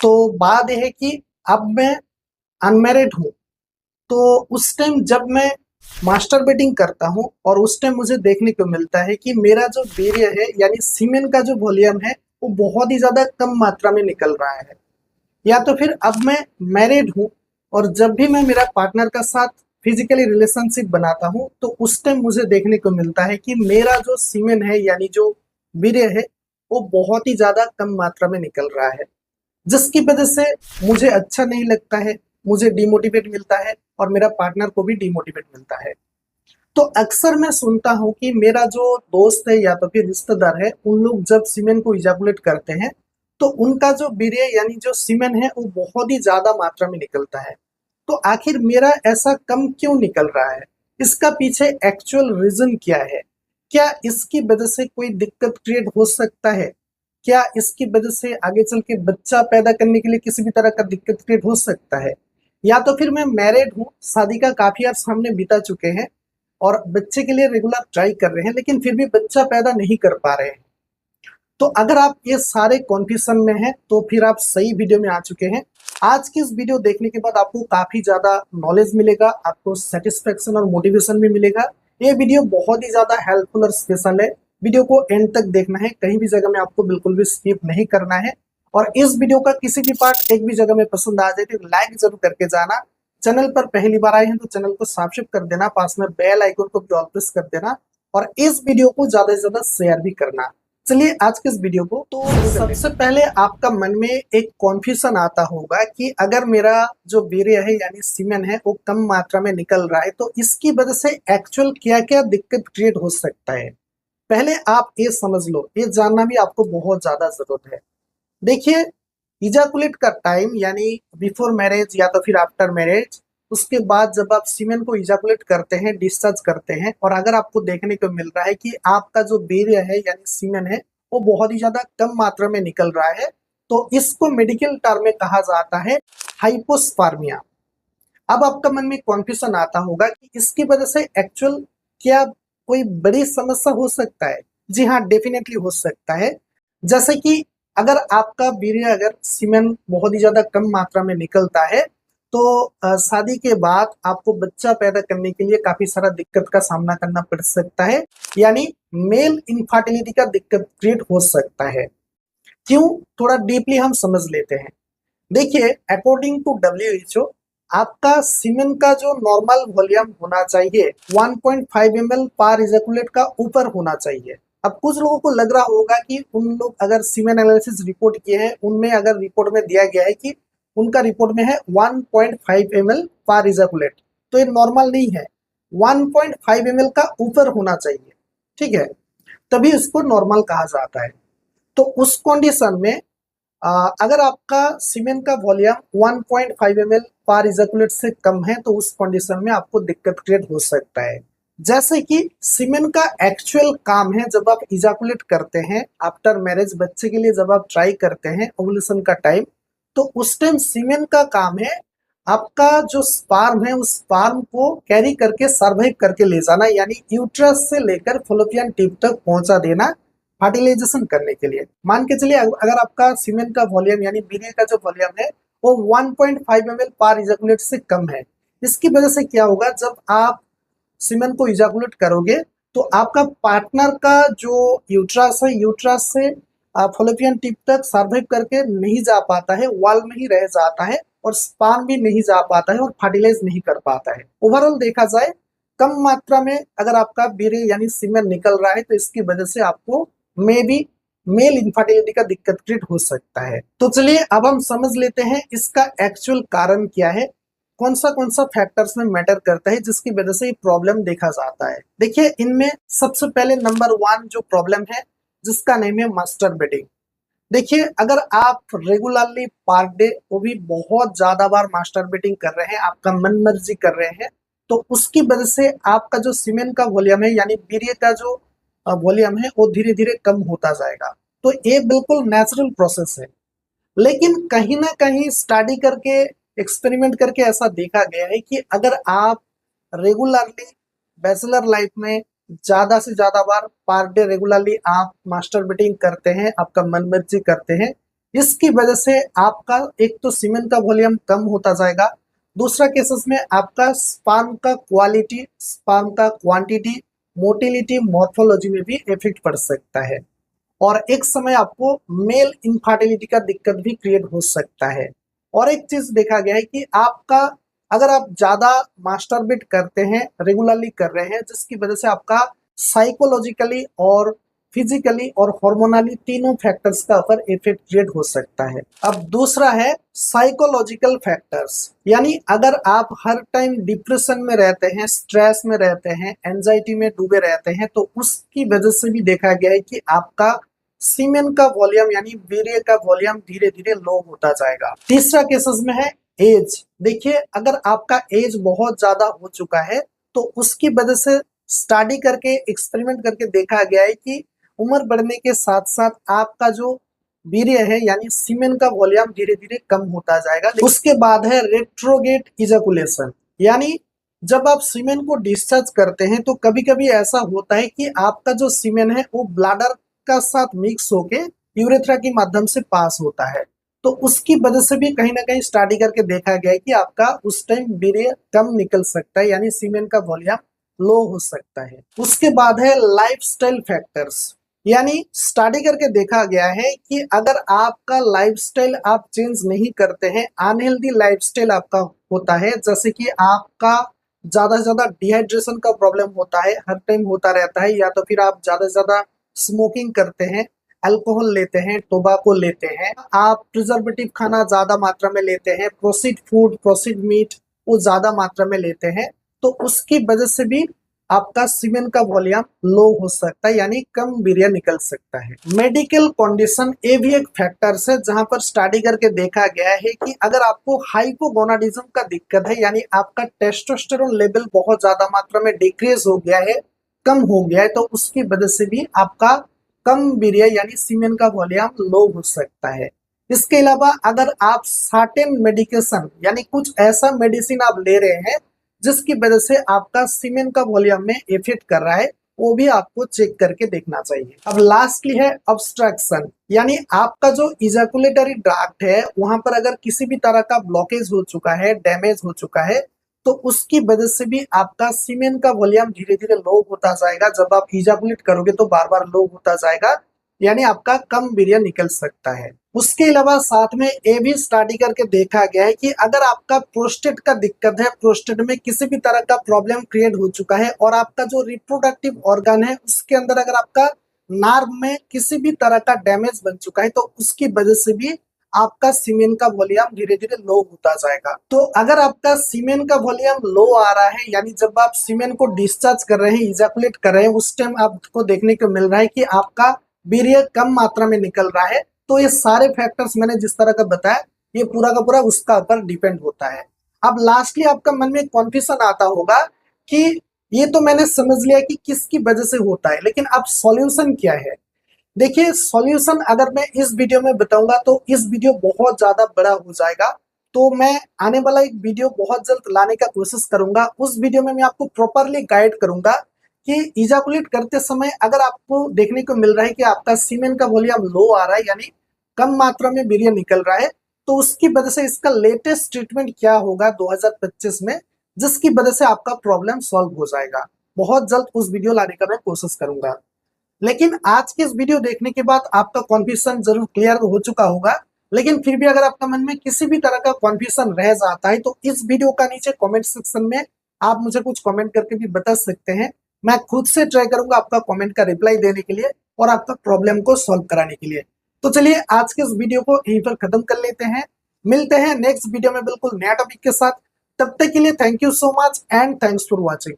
तो बात यह है कि अब मैं अनमैरिड हूँ, तो उस टाइम जब मैं मास्टरबेटिंग करता हूँ और उस टाइम मुझे देखने को मिलता है कि मेरा जो वीर्य है यानी सीमेन का जो वॉल्यूम है वो बहुत ही ज्यादा कम मात्रा में निकल रहा है। या तो फिर अब मैं मैरिड हूँ और जब भी मैं मेरा पार्टनर का साथ फिजिकली रिलेशनशिप बनाता हूँ तो उस टाइम मुझे देखने को मिलता है कि मेरा जो सीमेन है यानी जो वीर्य है वो बहुत ही ज्यादा कम मात्रा में निकल रहा है, जिसकी वजह से मुझे अच्छा नहीं लगता है, मुझे डिमोटिवेट मिलता है और मेरा पार्टनर को भी डिमोटिवेट मिलता है। तो अक्सर मैं सुनता हूँ कि मेरा जो दोस्त है या तो फिर रिश्तेदार है उन लोग जब सीमेन को इजाकुलेट करते हैं तो उनका जो वीर्य यानी जो सीमेन है वो बहुत ही ज्यादा मात्रा में निकलता है। तो आखिर मेरा ऐसा कम क्यों निकल रहा है, इसका पीछे एक्चुअल रीजन क्या है? क्या इसकी वजह से कोई दिक्कत क्रिएट हो सकता है? क्या इसकी वजह से आगे चल के बच्चा पैदा करने के लिए किसी भी तरह का दिक्कत क्रिएट हो सकता है? या तो फिर मैं मैरिड हूँ, शादी का काफी अर्स हमने बिता चुके हैं और बच्चे के लिए रेगुलर ट्राई कर रहे हैं लेकिन फिर भी बच्चा पैदा नहीं कर पा रहे हैं। तो अगर आप ये सारे कॉन्फ्यूजन में हैं तो फिर आप सही वीडियो में आ चुके हैं। आज की इस वीडियो देखने के बाद आपको काफी ज्यादा नॉलेज मिलेगा, आपको सेटिस्फेक्शन और मोटिवेशन भी मिलेगा। ये वीडियो बहुत ही ज्यादा हेल्पफुल और स्पेशल है। वीडियो को एंड तक देखना है, कहीं भी जगह में आपको बिल्कुल भी स्किप नहीं करना है। और इस वीडियो का किसी भी पार्ट एक भी जगह में पसंद आ जाए तो लाइक जरूर करके जाना। चैनल पर पहली बार आए हैं तो चैनल को सब्सक्राइब कर देना, पास में बेल आइकन को भी ऑल प्रेस कर देना और इस वीडियो को ज्यादा से ज्यादा शेयर भी करना। चलिए आज के इस वीडियो को तो सबसे पहले आपका मन में एक कॉन्फ्यूजन आता होगा कि अगर मेरा जो वीर्य है यानी सीमेन है वो कम मात्रा में निकल रहा है तो इसकी वजह से एक्चुअल क्या क्या दिक्कत क्रिएट हो सकता है। पहले आप ये समझ लो, ये जानना भी आपको बहुत ज्यादा जरूरत है। देखिए, इजाकुलेट का टाइम यानी बिफोर मैरिज या तो फिर आफ्टर मैरिज, उसके बाद जब आप सीमेन को इजाकुलेट करते हैं, डिस्चार्ज करते हैं और अगर आपको देखने को मिल रहा है कि आपका जो वीर्य है यानी सीमेन है वो बहुत ही ज्यादा कम मात्रा में निकल रहा है, तो इसको मेडिकल टर्म में कहा जाता है हाइपोस्पर्मिया। अब आपका मन में कॉन्फ्यूजन आता होगा कि इसकी वजह से एक्चुअल क्या कोई बड़ी समस्या हो सकता है? जी हाँ, डेफिनेटली हो सकता है। जैसे कि अगर आपका वीर्य अगर सीमेन बहुत ही ज्यादा कम मात्रा में निकलता है तो शादी के बाद आपको बच्चा पैदा करने के लिए काफी सारा दिक्कत का सामना करना पड़ सकता है, यानी मेल इनफर्टिलिटी का दिक्कत क्रिएट हो सकता है। क्यों, थोड़ा डीपली हम समझ लेते हैं। देखिए, अकॉर्डिंग टू WHO आपका सीमेन का जो नॉर्मल वॉल्यूम होना चाहिए 1.5 ml पर इजैकुलेट का ऊपर होना चाहिए। अब कुछ लोगों को लग रहा होगा कि उन लोग अगर सीमेन एनालिसिस रिपोर्ट किए हैं उनमें अगर रिपोर्ट में दिया गया है कि उनका रिपोर्ट में है 1.5 ml पर इजैकुलेट, तो ये नॉर्मल नहीं है। 1.5 ml का ऊपर होना चाहिए, ठीक है, तभी इसको नॉर्मल कहा जाता है। तो उस कंडीशन में अगर आपका सीमेन का वॉल्यूम 1.5 ml पर इजैकुलेट से कम है तो उस कंडीशन में आपको दिक्कत क्रिएट हो सकता है। जैसे कि सीमेन का एक्चुअल काम है जब आप इजैकुलेट करते हैं आफ्टर मैरिज, बच्चे के लिए जब आप ट्राई करते हैं ओवुलेशन का टाइम, तो उस टाइम सीमेन का काम है आपका जो स्पर्म है उस स्पर्म को कैरी करके सर्वाइव करके ले जाना, यानी यूट्रस से लेकर फॉलोपियन टिप तक पहुंचा देना फर्टिलाइजेशन करने के लिए। मान के चलिए अगर आपका सीमेन का वॉल्यूम यानी वीर्य का जो वॉल्यूम है वो 1.5 ml पर इजैकुलेट से कम है, इसकी वजह से क्या होगा, जब आप सीमेन को इजैकुलेट करोगे तो आपका पार्टनर का जो यूट्रस है, यूट्रस से फॉलोपियन टिप तक सर्वाइव करके नहीं जा पाता है, वॉल में ही रह जाता है और स्पर्म भी नहीं जा पाता है और फर्टिलाइज नहीं कर पाता है। ओवरऑल देखा जाए कम मात्रा में अगर आपका वीर्य यानी सीमेन निकल रहा है तो इसकी वजह से आपको मे बी मेल इनफर्टिलिटी का दिक्कत क्रिएट हो सकता है। तो चलिए अब हम समझ लेते हैं इसका एक्चुअल कारण क्या है, कौन सा फैक्टर्स में मैटर करता है जिसकी वजह से ये प्रॉब्लम देखा जाता है। देखिए, इनमें सबसे पहले नंबर 1 जो प्रॉब्लम है जिसका नेम है मास्टरबेटिंग। देखिए, अगर आप रेगुलरली पर डे वो भी बहुत ज्यादा बार मास्टरबेटिंग कर रहे हैं, आपका मन मर्जी कर रहे हैं, तो उसकी वजह से आपका जो सीमेन का वॉल्यूम है यानी वीर्य का जो वॉल्यूम है वो धीरे धीरे कम होता जाएगा। तो ये बिल्कुल नेचुरल प्रोसेस है। लेकिन कहीं ना कहीं स्टडी करके, एक्सपेरिमेंट करके ऐसा देखा गया है कि अगर आप रेगुलरली बैचलर लाइफ में ज्यादा से ज्यादा बार पर डे रेगुलरली आप मास्टरबेटिंग करते हैं, आपका मन मर्जी करते हैं, इसकी वजह से आपका एक तो सीमेन का वॉल्यूम कम होता जाएगा, दूसरा केसेस में आपका स्पर्म का क्वालिटी, स्पर्म का क्वांटिटी, मोटिलिटी, मॉर्फोलॉजी में भी इफेक्ट पड़ सकता है और एक समय आपको मेल इनफर्टिलिटी का दिक्कत भी क्रिएट हो सकता है। और एक चीज देखा गया है कि आपका अगर आप ज्यादा मास्टरबेट करते हैं, रेगुलरली कर रहे हैं, जिसकी वजह से आपका साइकोलॉजिकली और फिजिकली और हार्मोनली तीनों फैक्टर्स का ऊपर इफेक्ट क्रिएट हो सकता है। अब दूसरा है साइकोलॉजिकल फैक्टर्स, यानी अगर आप हर टाइम डिप्रेशन में रहते हैं, स्ट्रेस में रहते हैं, एंजाइटी में डूबे रहते हैं, तो उसकी वजह से भी देखा गया है कि आपका सीमेन का वॉल्यूम यानी वीर्य का वॉल्यूम धीरे धीरे लो होता जाएगा। तीसरा केसेस में है एज। देखिए, अगर आपका एज बहुत ज्यादा हो चुका है तो उसकी वजह से स्टडी करके, एक्सपेरिमेंट करके देखा गया है कि उम्र बढ़ने के साथ साथ आपका जो वीर्य है यानी सीमेन का वॉल्यूम धीरे धीरे कम होता जाएगा। उसके बाद है रेट्रोगेट इजैकुलेशन, यानी जब आप सीमेन को डिस्चार्ज करते हैं तो कभी कभी ऐसा होता है कि आपका जो सीमेन है वो ब्लैडर का साथ मिक्स होके यूरेथ्रा के माध्यम से पास होता है। तो उसकी वजह से भी कहीं ना कहीं स्टडी करके देखा गया है कि आपका उस टाइम वीर्य कम निकल सकता है, यानी सीमेन का वॉल्यूम लो हो सकता है। उसके बाद है लाइफस्टाइल फैक्टर्स, यानी स्टडी करके देखा गया है कि अगर आपका लाइफस्टाइल आप चेंज नहीं करते हैं, अनहेल्दी लाइफस्टाइल आपका होता है, जैसे कि आपका ज्यादा से ज्यादा डिहाइड्रेशन का प्रॉब्लम होता है, हर टाइम होता रहता है, या तो फिर आप ज्यादा से ज्यादा स्मोकिंग करते हैं, अल्कोहल लेते हैं, टोबाको लेते हैं, आप प्रिजर्वेटिव खाना ज्यादा मात्रा में लेते हैं, प्रोसेस्ड फूड, प्रोसेस्ड मीट वो ज्यादा मात्रा में लेते हैं, तो उसकी वजह से भी आपका सीमेन का वॉल्यूम लो हो सकता है, यानी कम वीर्य निकल सकता है। मेडिकल कंडीशन ये भी एक फैक्टर्स है जहां पर स्टडी करके देखा गया है कि अगर आपको हाइपोगोनाडिज्म का दिक्कत है, यानी आपका टेस्टोस्टेरोन लेवल बहुत ज्यादा मात्रा में डिक्रीज हो गया है, कम हो गया है, तो उसकी वजह से भी आपका कम वीर्य यानी सीमेन का वॉल्यूम लो हो सकता है। इसके अलावा अगर आप सर्टेन मेडिकेशन यानी कुछ ऐसा मेडिसिन आप ले रहे हैं जिसकी वजह से आपका सीमेन का वॉल्यूम में इफेक्ट कर रहा है, वो भी आपको चेक करके देखना चाहिए। अब लास्टली है ऑब्स्ट्रक्शन, यानी आपका जो इजैकुलेटरी ट्रैक्ट है वहां पर अगर किसी भी तरह का ब्लॉकेज हो चुका है, डैमेज हो चुका है, तो उसकी वजह से भी आपका सीमेन का वॉल्यूम धीरे धीरे लो होता जाएगा। जब आप इजैकुलेट करोगे तो बार बार लो होता जाएगा, यानी आपका कम वीर्य निकल सकता है। उसके अलावा साथ में ये भी स्टडी करके देखा गया है कि अगर आपका प्रोस्टेट का दिक्कत है, प्रोस्टेट में किसी भी तरह का प्रॉब्लम क्रिएट हो चुका है और आपका जो रिप्रोडक्टिव ऑर्गन है उसके अंदर अगर आपका नार्व में किसी भी तरह का डैमेज बन चुका है, तो उसकी वजह से भी आपका सीमेन का वॉल्यूम धीरे धीरे लो होता जाएगा। तो अगर आपका सीमेन का वॉल्यूम लो आ रहा है, यानी जब आप सीमेन को डिस्चार्ज कर रहे हैं, इजैकुलेट कर रहे हैं, उस टाइम आपको देखने को मिल रहा है कि आपका वीर्य कम मात्रा में निकल रहा है, तो ये सारे फैक्टर्स मैंने जिस तरह का बताया ये पूरा का पूरा उसका ऊपर डिपेंड होता है। अब लास्टली आपका मन में कॉन्फ्यूजन आता होगा कि ये तो मैंने समझ लिया कि किसकी वजह से होता है, लेकिन अब सॉल्यूशन क्या है। देखिए, सॉल्यूशन अगर मैं इस वीडियो में बताऊंगा तो इस वीडियो बहुत ज्यादा बड़ा हो जाएगा, तो मैं आने वाला एक वीडियो बहुत जल्द लाने का कोशिश करूंगा। उस वीडियो में मैं आपको प्रॉपरली गाइड करूंगा कि इजैकुलेट करते समय अगर आपको देखने को मिल रहा है कि आपका सीमेन का वॉल्यूम लो आ रहा है, यानी कम मात्रा में वीर्य निकल रहा है, तो उसकी वजह से इसका लेटेस्ट ट्रीटमेंट क्या होगा 2025 में, जिसकी वजह से आपका प्रॉब्लम सॉल्व हो जाएगा। बहुत जल्द उस वीडियो लाने का मैं कोशिश करूंगा। लेकिन आज के इस वीडियो देखने के बाद आपका कॉन्फ्यूजन जरूर क्लियर हो चुका होगा, लेकिन फिर भी अगर आपका मन में किसी भी तरह का कॉन्फ्यूजन रह जाता है तो इस वीडियो का नीचे कमेंट सेक्शन में आप मुझे कुछ कमेंट करके भी बता सकते हैं। मैं खुद से ट्राई करूंगा आपका कमेंट का रिप्लाई देने के लिए और आपका प्रॉब्लम को सॉल्व कराने के लिए। तो चलिए आज के इस वीडियो को यहीं पर खत्म कर लेते हैं, मिलते हैं नेक्स्ट वीडियो में बिल्कुल नया टॉपिक के साथ। तब तक के लिए thank you so much and thanks for watching.